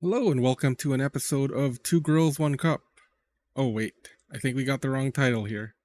Hello and welcome to an episode of Two Girls, One Cup. Oh wait, I think we got the wrong title here.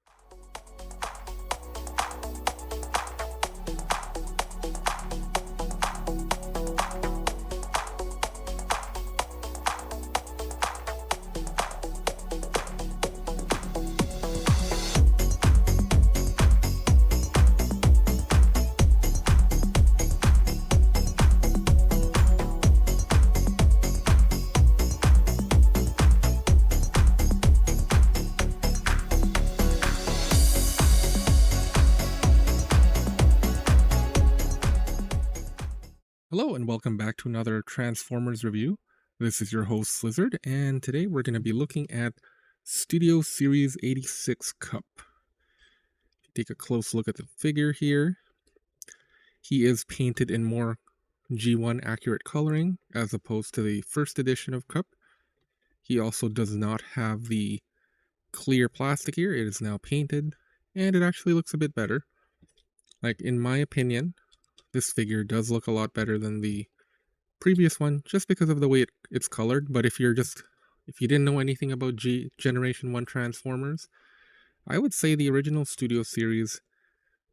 Hello and welcome back to another Transformers review. This is your host Slizzard, and today we're going to be looking at Studio Series 86 Kup. Take a close look at the figure here. He is painted in more G1 accurate coloring as opposed to the first edition of Kup. He also does not have the clear plastic here. It is now painted, and it actually looks a bit better. Like, in my opinion, this figure does look a lot better than the previous one, just because of the way it's colored. But if you didn't know anything about Generation 1 Transformers, I would say the original Studio Series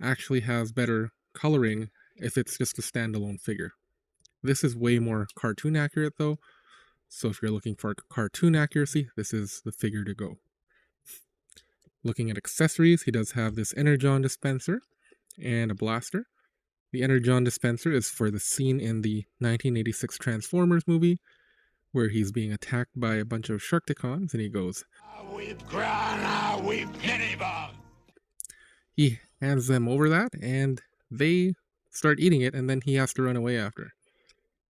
actually has better coloring if it's just a standalone figure. This is way more cartoon accurate though, so if you're looking for cartoon accuracy, this is the figure to go. Looking at accessories, he does have this Energon dispenser and a blaster. The Energon dispenser is for the scene in the 1986 Transformers movie where he's being attacked by a bunch of Sharkticons, and he goes, We've grown, we've penny bombed. He hands them over that, and they start eating it, and then he has to run away after.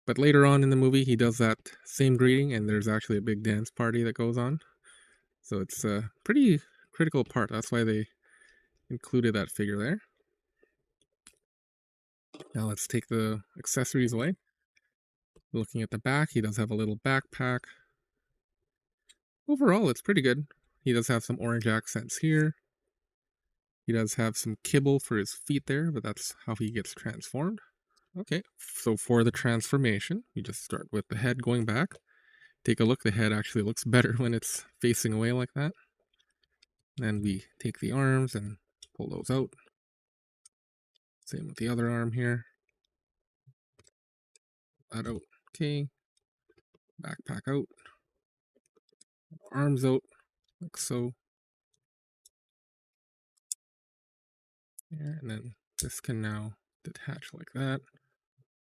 But later on in the movie, he does that same greeting, and there's actually a big dance party that goes on. So it's a pretty critical part. That's why they included that figure there. Now let's take the accessories away. Looking at the back, he does have a little backpack. Overall, it's pretty good. He does have some orange accents here. He does have some kibble for his feet there, but that's how he gets transformed. Okay, so for the transformation, we just start with the head going back. Take a look, the head actually looks better when it's facing away like that. Then we take the arms and pull those out. Same with the other arm here. That out. Okay. Backpack out. Arms out, like so. And then this can now detach like that,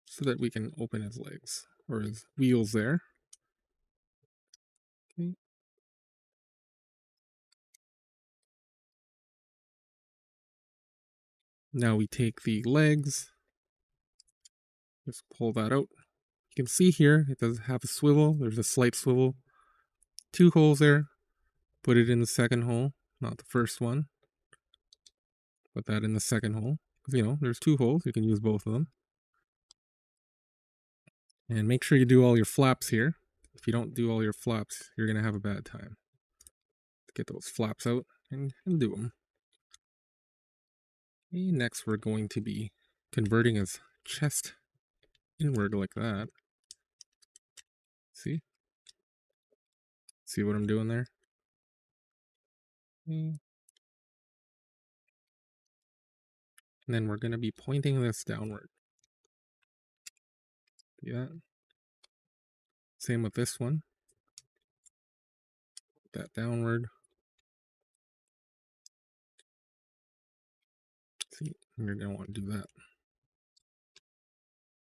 so that we can open his legs, or his wheels there. Okay. Now we take the legs, just pull that out. You can see here, it does have a swivel, there's a slight swivel. 2 holes there, put it in the second hole, not the first one. Put that in the second hole, because there's 2 holes, you can use both of them. And make sure you do all your flaps here. If you don't do all your flaps, you're going to have a bad time. Get those flaps out and do them. Okay, next we're going to be converting his chest inward like that. See? See what I'm doing there? Okay. And then we're going to be pointing this downward. See that? Same with this one. Put that downward. See, you're going to want to do that.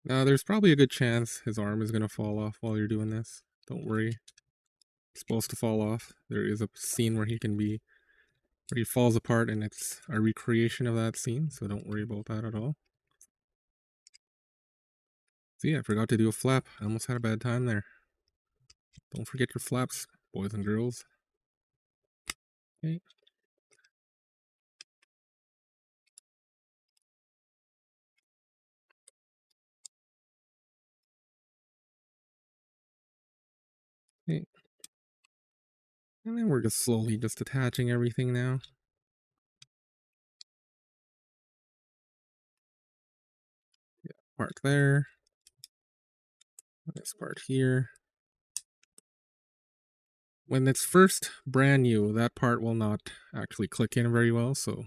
Now, there's probably a good chance his arm is going to fall off while you're doing this. Don't worry. It's supposed to fall off. There is a scene where he falls apart, and it's a recreation of that scene, so don't worry about that at all. See, I forgot to do a flap. I almost had a bad time there. Don't forget your flaps, boys and girls. Okay. Okay. And then we're just slowly just attaching everything now. Yeah, part there. This part here. when it's first brand new, that part will not actually click in very well. So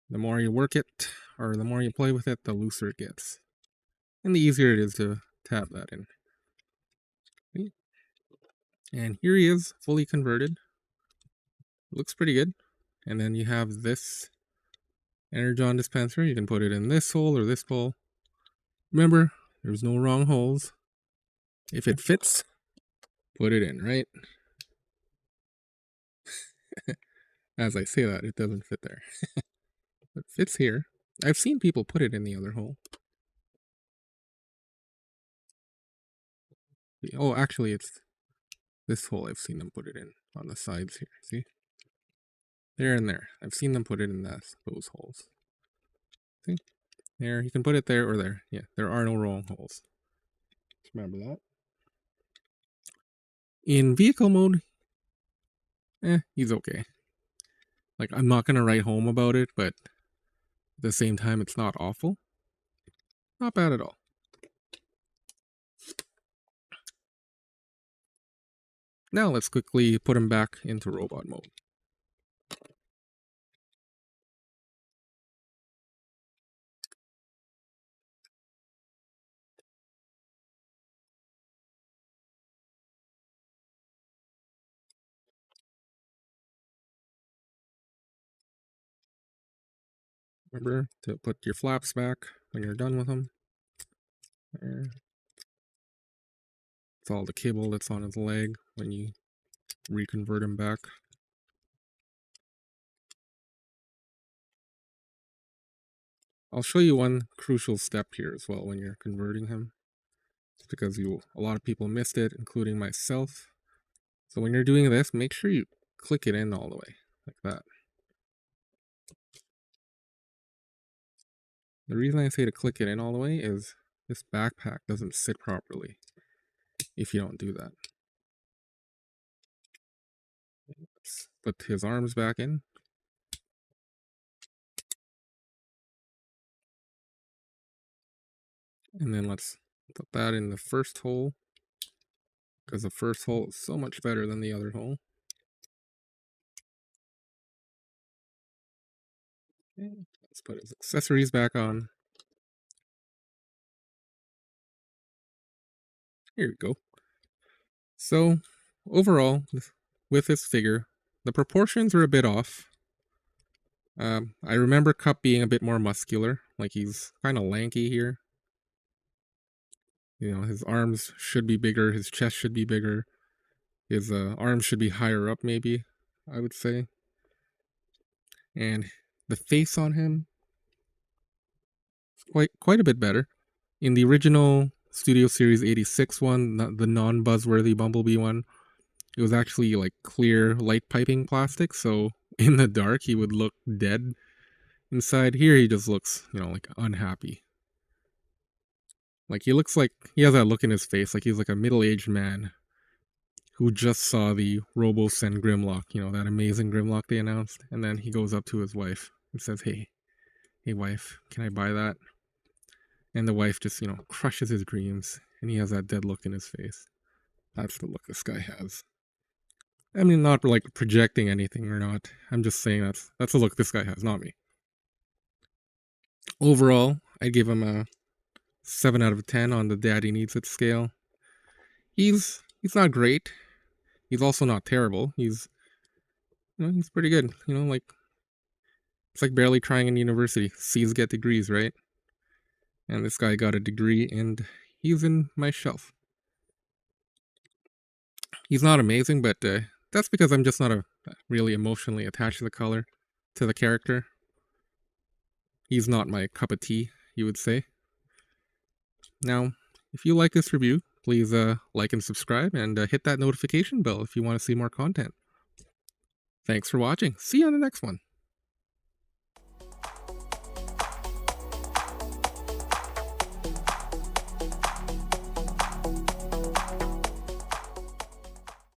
the more you work it, or the more you play with it, the looser it gets. And the easier it is to tap that in. And here he is, fully converted. Looks pretty good. And then you have this Energon dispenser. You can put it in this hole or this hole. Remember, there's no wrong holes. If it fits, put it in, right? As I say that, it doesn't fit there. It fits here. I've seen people put it in the other hole. Oh, actually, it's this hole I've seen them put it in on the sides here. See? There and there. I've seen them put it in those holes. See? There, you can put it there or there. Yeah, there are no wrong holes. Just remember that. In vehicle mode, he's okay. Like, I'm not going to write home about it, but at the same time, it's not awful. Not bad at all. Now let's quickly put him back into robot mode. Remember to put your flaps back when you're done with them. There. It's all the cable that's on his leg when you reconvert him back. I'll show you one crucial step here as well when you're converting him. It's because a lot of people missed it, including myself. So when you're doing this, make sure you click it in all the way, like that. The reason I say to click it in all the way is this backpack doesn't sit properly if you don't do that. Let's put his arms back in. And then let's put that in the first hole, because the first hole is so much better than the other hole. Okay, let's put his accessories back on. Here we go. So, overall, with this figure, the proportions are a bit off. I remember Kup being a bit more muscular, like he's kind of lanky here. You know, his arms should be bigger, his chest should be bigger, his arms should be higher up, maybe, I would say. And the face on him is quite a bit better. In the original Studio Series 86 one, the non-Buzzworthy Bumblebee one, it was actually like clear light piping plastic, so in the dark he would look dead. Inside here he just looks, like unhappy. Like he looks like he has that look in his face, like he's like a middle-aged man who just saw the RoboSend Grimlock, that amazing Grimlock they announced, and then he goes up to his wife and says, hey wife, can I buy that? And the wife just, crushes his dreams, and he has that dead look in his face. That's the look this guy has. I mean, not like projecting anything or not. I'm just saying that's the look this guy has, not me. Overall, I'd give him a 7 out of 10 on the Daddy Needs It scale. He's not great. He's also not terrible. He's pretty good. Like it's like barely trying in university. C's get degrees, right? And this guy got a degree, and he's in my shelf. He's not amazing, but that's because I'm just not really emotionally attached to the character. He's not my cup of tea, you would say. Now, if you like this review, please like and subscribe, and hit that notification bell if you want to see more content. Thanks for watching. See you on the next one.